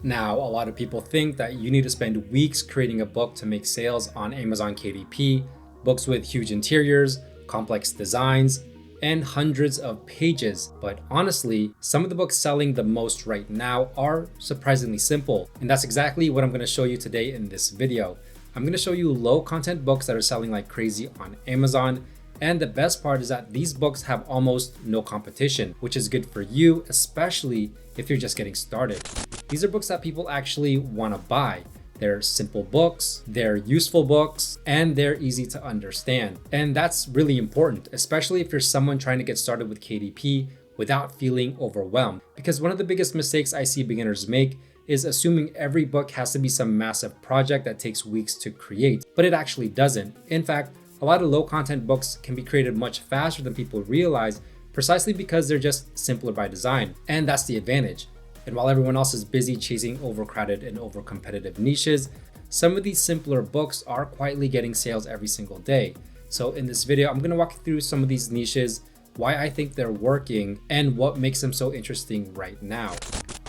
Now, a lot of people think that you need to spend weeks creating a book to make sales on Amazon KDP, books with huge interiors, complex designs, and hundreds of pages. But honestly, some of the books selling the most right now are surprisingly simple. And that's exactly what I'm going to show you today in this video. I'm going to show you low content books that are selling like crazy on Amazon. And the best part is that these books have almost no competition, which is good for you, especially if you're just getting started. These are books that people actually want to buy. They're simple books, they're useful books, and they're easy to understand. And that's really important, especially if you're someone trying to get started with KDP without feeling overwhelmed. Because one of the biggest mistakes I see beginners make is assuming every book has to be some massive project that takes weeks to create, but it actually doesn't. In fact, a lot of low content books can be created much faster than people realize, precisely because they're just simpler by design. And that's the advantage. And while everyone else is busy chasing overcrowded and over-competitive niches, some of these simpler books are quietly getting sales every single day. So in this video, I'm gonna walk you through some of these niches, why I think they're working, and what makes them so interesting right now.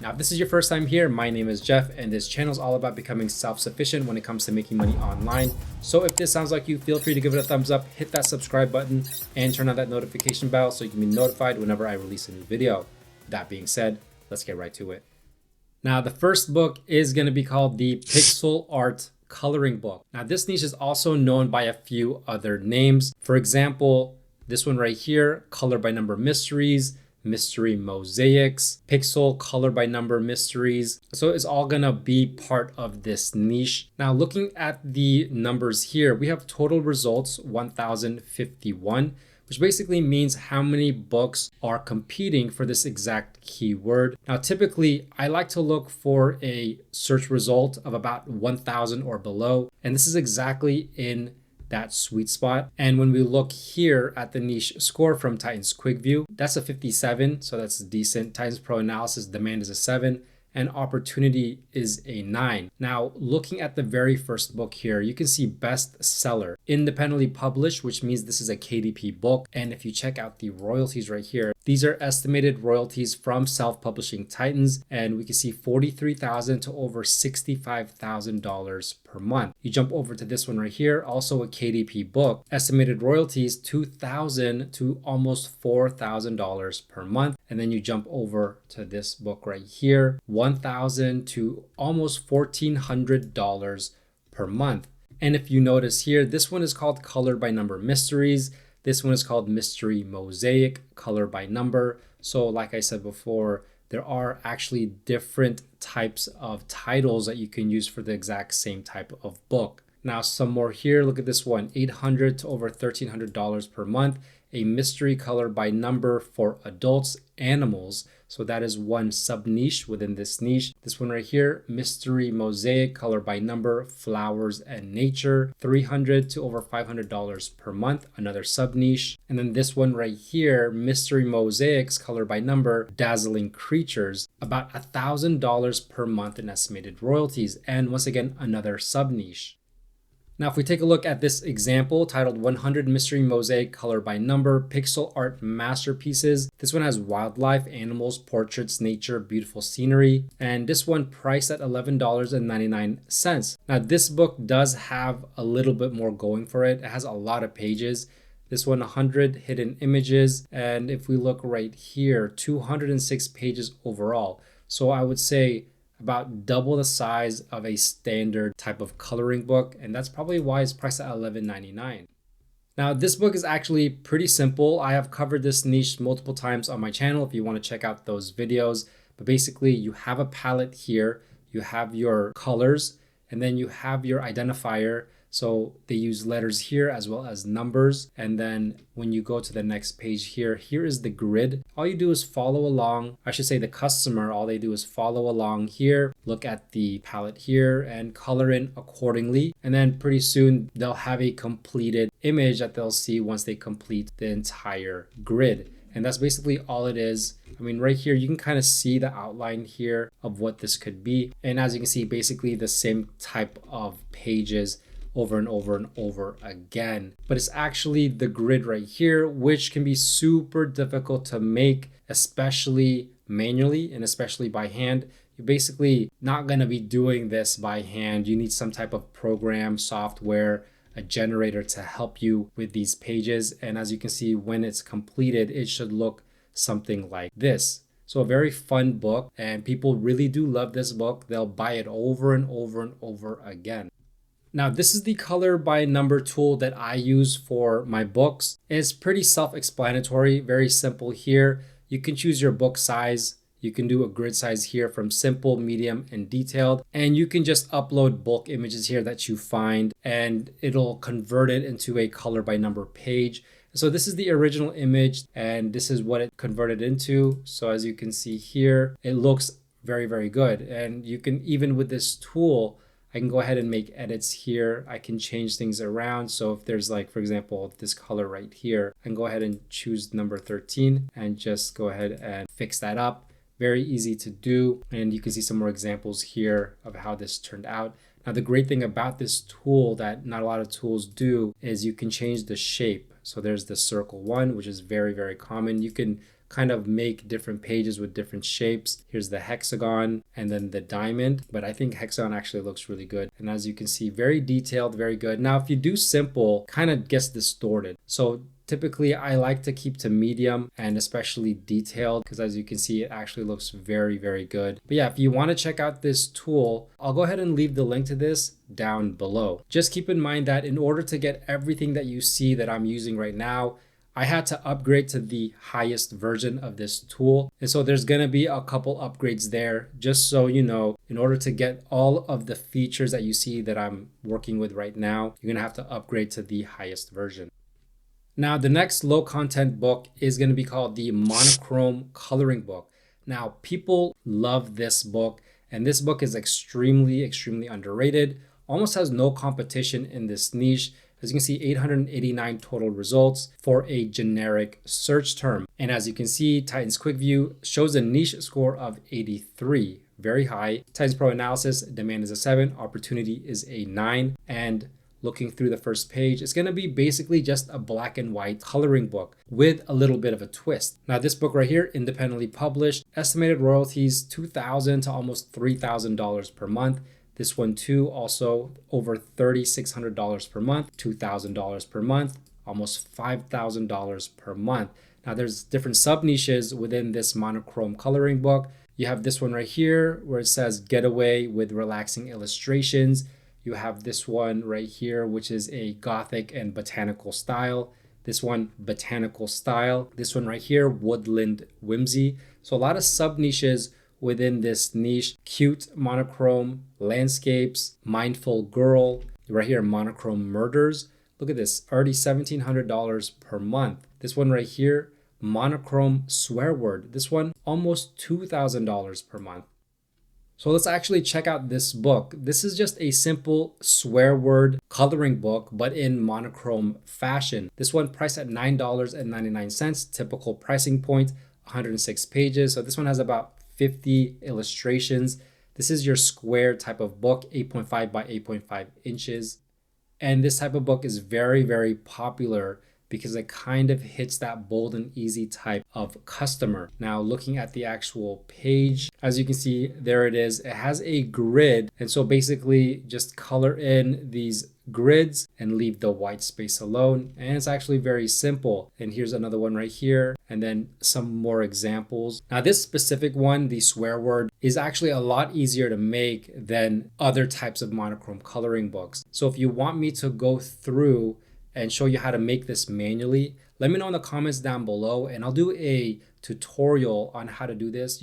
Now, if this is your first time here, my name is Jeff, and this channel is all about becoming self-sufficient when it comes to making money online. So if this sounds like you, feel free to give it a thumbs up, hit that subscribe button, and turn on that notification bell so you can be notified whenever I release a new video. That being said, let's get right to it. Now, the first book is going to be called the Pixel Art Coloring Book. Now, this niche is also known by a few other names. For example, this one right here, Color by Number Mysteries, Mystery Mosaics, Pixel Color by Number Mysteries. So it's all gonna be part of this niche. Now, looking at the numbers here, we have total results 1051, which basically means how many books are competing for this exact keyword. Now, typically, I like to look for a search result of about 1000 or below, and this is exactly in that sweet spot. And when we look here at the niche score from Titans Quick View, that's a 57, so that's decent. Titans Pro Analysis demand is a 7, and opportunity is a 9. Now, looking at the very first book here, you can see bestseller, independently published, which means this is a KDP book. And if you check out the royalties right here, these are estimated royalties from self-publishing titans, and we can see $43,000 to over $65,000 per month. You jump over to this one right here, also a KDP book, estimated royalties $2,000 to almost $4,000 per month. And then you jump over to this book right here, $1,000 to almost $1,400 per month. And if you notice here, this one is called Color by Number Mysteries. This one is called Mystery Mosaic, Color by Number. So like I said before, there are actually different types of titles that you can use for the exact same type of book. Now, some more here. Look at this one, $800 to over $1,300 per month. A mystery color by number for adults, animals. So that is one sub niche within this niche. This one right here, Mystery Mosaic, color by number, flowers and nature, $300 to over $500 per month, another sub niche. And then this one right here, Mystery Mosaics, color by number, dazzling creatures, about $1,000 per month in estimated royalties. And once again, another sub niche. Now, if we take a look at this example titled 100 Mystery Mosaic Color by Number Pixel Art Masterpieces, this one has wildlife, animals, portraits, nature, beautiful scenery, and this one priced at $11.99. Now, this book does have a little bit more going for it. It has a lot of pages. This one, 100 hidden images, and if we look right here, 206 pages overall. So I would say about double the size of a standard type of coloring book, and that's probably why it's priced at $11.99. Now, this book is actually pretty simple. I have covered this niche multiple times on my channel if you want to check out those videos. But basically, you have a palette here, you have your colors, and then you have your identifier. So they use letters here as well as numbers. And then when you go to the next page here, here is the grid. All you do is follow along. I should say the customer, all they do is follow along here, look at the palette here and color in accordingly. And then pretty soon they'll have a completed image that they'll see once they complete the entire grid. And that's basically all it is. I mean, right here, you can kind of see the outline here of what this could be. And as you can see, basically the same type of pages over and over and over again. But it's actually the grid right here, which can be super difficult to make, especially manually and especially by hand. you're basically not going to be doing this by hand. You need some type of program, software, a generator to help you with these pages. And as you can see, when it's completed, it should look something like this. So a very fun book, and people really do love this book. They'll buy it over and over and over again. Now, this is the color by number tool that I use for my books. It's pretty self-explanatory, very simple here. You can choose your book size. You can do a grid size here from simple, medium, and detailed. And you can just upload bulk images here that you find, and it'll convert it into a color by number page. So this is the original image, and this is what it converted into. So as you can see here, it looks very, very good. And you can, even with this tool, I can go ahead and make edits here. I can change things around. So if there's like, for example, this color right here, I can go ahead and choose number 13 and just go ahead and fix that up. Very easy to do. And you can see some more examples here of how this turned out. Now, the great thing about this tool that not a lot of tools do is you can change the shape. So there's the circle one, which is very, very common. You can kind of make different pages with different shapes. Here's the hexagon and then the diamond, but I think hexagon actually looks really good. And as you can see, very detailed, very good. Now, if you do simple, kind of gets distorted. So typically I like to keep to medium and especially detailed, because as you can see, it actually looks very, very good. But yeah, if you want to check out this tool, I'll go ahead and leave the link to this down below. Just keep in mind that in order to get everything that you see that I'm using right now, I had to upgrade to the highest version of this tool. And so there's going to be a couple upgrades there, just so you know, in order to get all of the features that you see that I'm working with right now, you're going to have to upgrade to the highest version. Now, the next low content book is going to be called the Monochrome Coloring Book. Now, people love this book, and this book is extremely, extremely underrated, almost has no competition in this niche. As you can see, 889 total results for a generic search term. And as you can see, Titans Quick View shows a niche score of 83, very high. Titans Pro Analysis, demand is a 7, opportunity is a 9. And looking through the first page, it's gonna be basically just a black and white coloring book with a little bit of a twist. Now, this book right here, independently published, estimated royalties $2,000 to almost $3,000 per month. This one too, also over $3,600 per month, $2,000 per month, almost $5,000 per month. Now there's different sub niches within this monochrome coloring book. You have this one right here where it says getaway with relaxing illustrations. You have this one right here, which is a gothic and botanical style. This one, botanical style. This one right here, woodland whimsy. So a lot of sub niches within this niche. Cute monochrome landscapes, mindful girl, right here, monochrome murders. Look at this, already $1,700 per month. This one right here, monochrome swear word. This one, almost $2,000 per month. So let's actually check out this book. This is just a simple swear word coloring book, but in monochrome fashion. This one priced at $9.99, typical pricing point, 106 pages. So this one has about 50 illustrations. This is your square type of book, 8.5 by 8.5 inches. And this type of book is very, very popular because it kind of hits that bold and easy type of customer. Now, looking at the actual page, as you can see, there it is. It has a grid. And so basically just color in these grids and leave the white space alone. And it's actually very simple. And here's another one right here. And then some more examples. Now, this specific one, the swear word, is actually a lot easier to make than other types of monochrome coloring books. So if you want me to go through and show you how to make this manually, let me know in the comments down below and I'll do a tutorial on how to do this.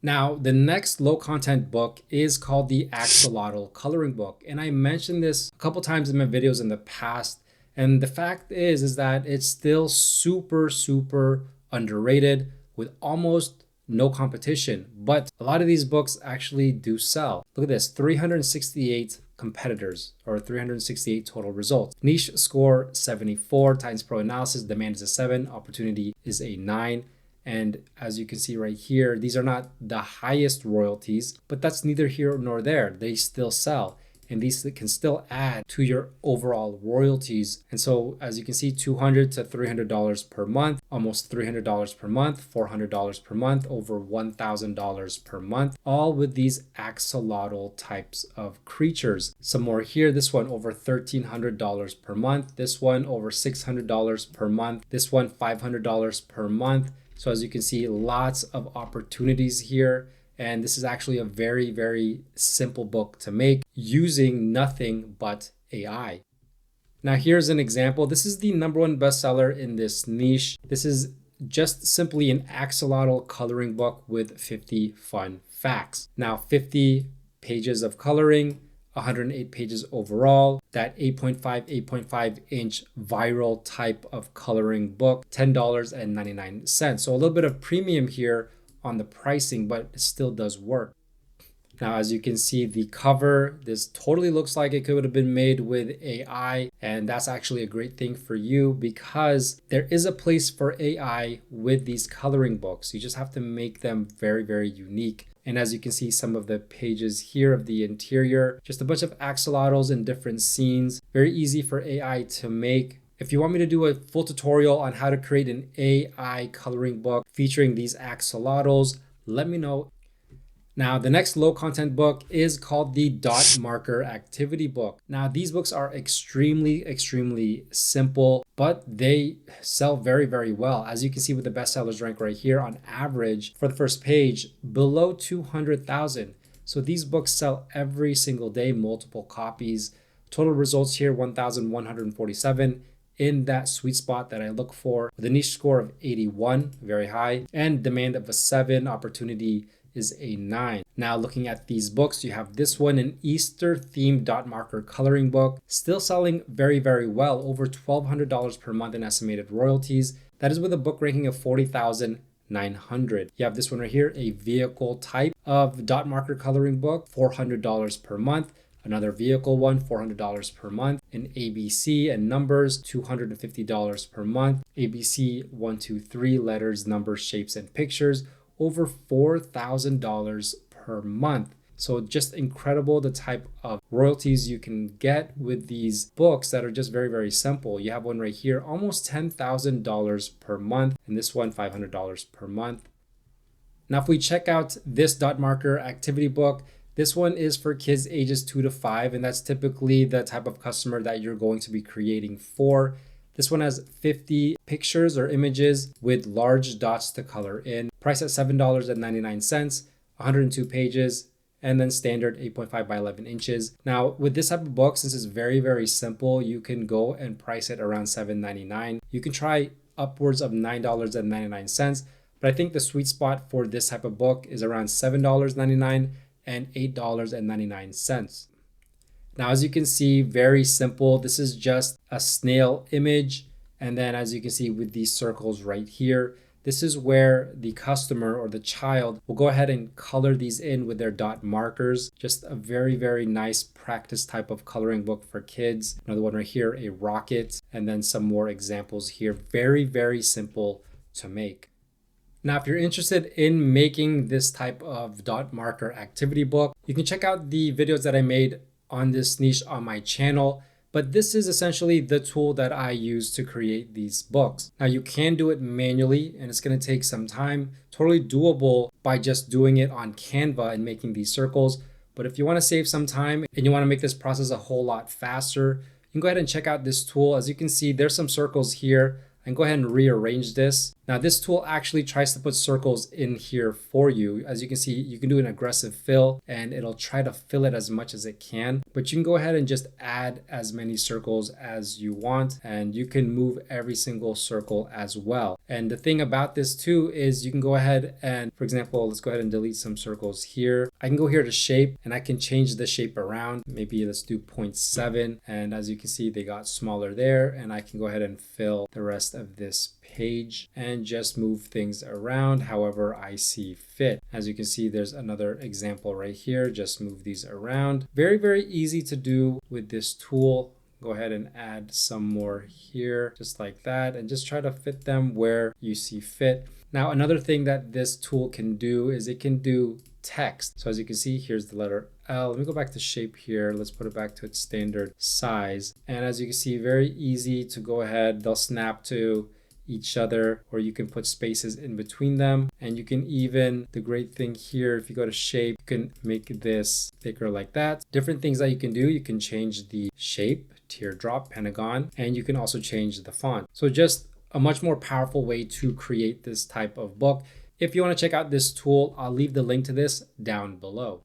Now, the next low content book is called the Axolotl Coloring Book. And I mentioned this a couple times in my videos in the past. And the fact is that it's still super, super underrated with almost no competition. But a lot of these books actually do sell. Look at this, 368 competitors or 368 total results. Niche score 74, Titans Pro Analysis, demand is a 7, opportunity is a 9. And as you can see right here, these are not the highest royalties, but that's neither here nor there. They still sell. and these can still add to your overall royalties. And so as you can see, $200 to $300 per month, almost $300 per month, $400 per month, over $1,000 per month, all with these axolotl types of creatures. Some more here, this one over $1,300 per month, this one over $600 per month, this one $500 per month. So as you can see, lots of opportunities here. And this is actually a very, very simple book to make using nothing but AI. Now here's an example. This is the #1 bestseller in this niche. This is just simply an axolotl coloring book with 50 fun facts. Now 50 pages of coloring, 108 pages overall, that 8.5 inch viral type of coloring book, $10.99. So a little bit of premium here on the pricing, but it still does work. Now, as you can see, the cover, this totally looks like it could have been made with AI, and that's actually a great thing for you because there is a place for AI with these coloring books. You just have to make them very, very unique. And as you can see, some of the pages here of the interior, just a bunch of axolotls in different scenes, very easy for AI to make. If you want me to do a full tutorial on how to create an AI coloring book featuring these axolotls, let me know. Now, the next low content book is called the Dot Marker Activity Book. Now, these books are extremely simple, but they sell very, very well. As you can see with the bestsellers rank right here, on average for the first page, below 200,000. So these books sell every single day, multiple copies. Total results here, 1,147. In that sweet spot that I look for, with a niche score of 81, very high, and demand of a 7, opportunity is a 9. Now looking at these books, you have this one, an Easter themed dot marker coloring book, still selling very, very well, over $1,200 per month in estimated royalties. That is with a book ranking of 40,900. You have this one right here, a vehicle type of dot marker coloring book, $400 per month. Another vehicle one, $400 per month. An ABC and numbers, $250 per month. ABC 1, 2, 3, letters, numbers, shapes, and pictures, over $4,000 per month. So just incredible the type of royalties you can get with these books that are just very, very simple. You have one right here, almost $10,000 per month, and this one $500 per month. Now, if we check out this dot marker activity book, this one is for kids ages 2 to 5, and that's typically the type of customer that you're going to be creating for. This one has 50 pictures or images with large dots to color in. Price at $7.99, 102 pages, and then standard 8.5 by 11 inches. Now, with this type of book, since it's very, very simple, you can go and price it around $7.99. You can try upwards of $9.99, but I think the sweet spot for this type of book is around $7.99 and $8.99. Now, as you can see, very simple. This is just a snail image. And then as you can see with these circles right here, this is where the customer or the child will go ahead and color these in with their dot markers. Just a very, very nice practice type of coloring book for kids. Another one right here, a rocket, and then some more examples here. Very, very simple to make. Now, if you're interested in making this type of dot marker activity book, you can check out the videos that I made on this niche on my channel. But this is essentially the tool that I use to create these books. Now, you can do it manually, and it's going to take some time. Totally doable by just doing it on Canva and making these circles. But if you want to save some time and you want to make this process a whole lot faster, you can go ahead and check out this tool. As you can see, there's some circles here. And go ahead and rearrange this. Now, this tool actually tries to put circles in here for you. As you can see, you can do an aggressive fill and it'll try to fill it as much as it can. But you can go ahead and just add as many circles as you want, and you can move every single circle as well. And the thing about this too is you can go ahead and, for example, let's go ahead and delete some circles here. I can go here to shape and I can change the shape around. Maybe let's do 0.7. And as you can see, they got smaller there, and I can go ahead and fill the rest of this page and just move things around however I see fit. As you can see, there's another example right here. Just move these around. Very, very easy to do with this tool. Go ahead and add some more here, just like that, and just try to fit them where you see fit. Now, another thing that this tool can do is it can do text. So as you can see, here's the letter Let me go back to shape here. Let's put it back to its standard size. And as you can see, very easy to go ahead. They'll snap to each other, or you can put spaces in between them. And you can even, the great thing here, if you go to shape, you can make this thicker like that. Different things that you can do. You can change the shape, teardrop, pentagon, and you can also change the font. So just a much more powerful way to create this type of book. If you want to check out this tool, I'll leave the link to this down below.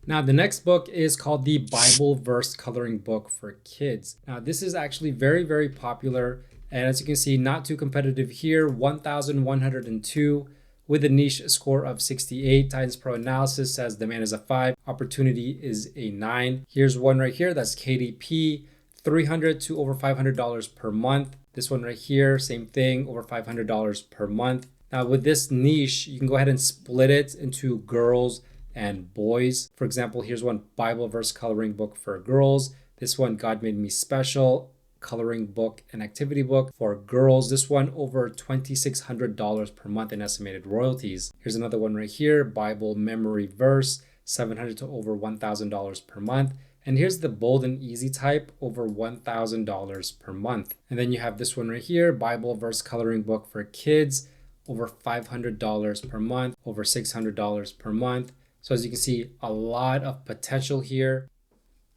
Now, the next book is called the Bible Verse Coloring Book for Kids. Now, this is actually very, very popular. And as you can see, not too competitive here, 1,102 with a niche score of 68. Titans Pro Analysis says demand is a 5, opportunity is a 9. Here's one right here, that's KDP, $300 to over $500 per month. This one right here, same thing, over $500 per month. Now with this niche, you can go ahead and split it into girls and boys. For example, here's one Bible verse coloring book for girls. This one, God Made Me Special, coloring book and activity book for girls. This one over $2,600 per month in estimated royalties. Here's another one right here, Bible memory verse, $700 to over $1,000 per month. And here's the bold and easy type, over $1,000 per month. And then you have this one right here, Bible verse coloring book for kids, over $500 per month, over $600 per month. So as you can see, a lot of potential here.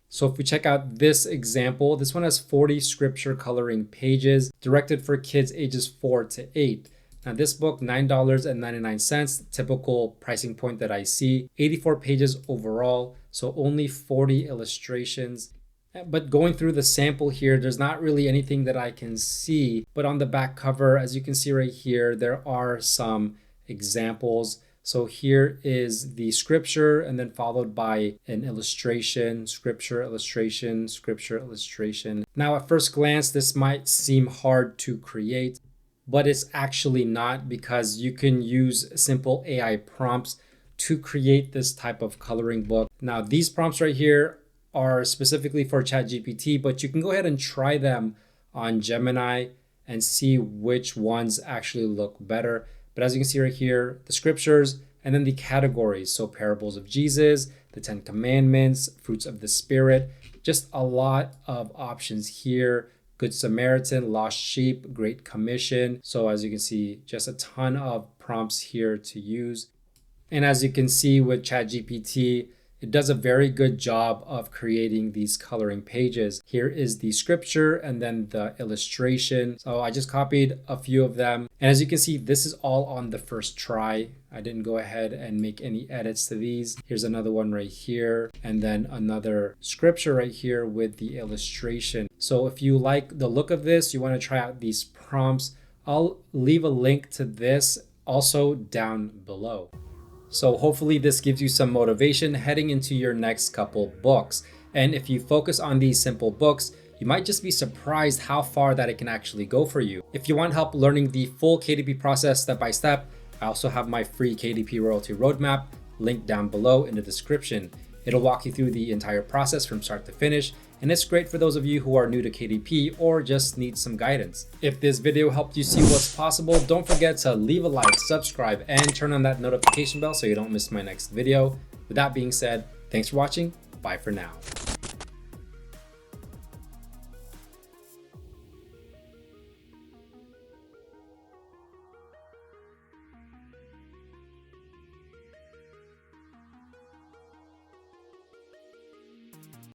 So if we check out this example, this one has 40 scripture coloring pages, directed for kids ages 4 to 8. Now this book, $9.99, typical pricing point that I see, 84 pages overall, so only 40 illustrations. But going through the sample here, there's not really anything that I can see, but on the back cover, as you can see right here, there are some examples. So here is the scripture and then followed by an illustration, scripture, illustration, scripture, illustration. Now at first glance, this might seem hard to create, but it's actually not, because you can use simple AI prompts to create this type of coloring book. Now these prompts right here are specifically for ChatGPT, but you can go ahead and try them on Gemini and see which ones actually look better. But as you can see right here, the scriptures and then the categories. So parables of Jesus, the 10 commandments, fruits of the spirit, just a lot of options here. Good Samaritan, lost sheep, Great Commission. So as you can see, just a ton of prompts here to use. And as you can see with ChatGPT, it does a very good job of creating these coloring pages. Here is the scripture and then the illustration. So I just copied a few of them. And as you can see, this is all on the first try. I didn't go ahead and make any edits to these. Here's another one right here. And then another scripture right here with the illustration. So if you like the look of this, you want to try out these prompts, I'll leave a link to this also down below. So hopefully this gives you some motivation heading into your next couple books. And if you focus on these simple books, you might just be surprised how far that it can actually go for you. If you want help learning the full KDP process step by step, I also have my free KDP royalty roadmap linked down below in the description. It'll walk you through the entire process from start to finish, and it's great for those of you who are new to KDP or just need some guidance. If this video helped you see what's possible, don't forget to leave a like, subscribe, and turn on that notification bell so you don't miss my next video. With that being said, thanks for watching. Bye for now.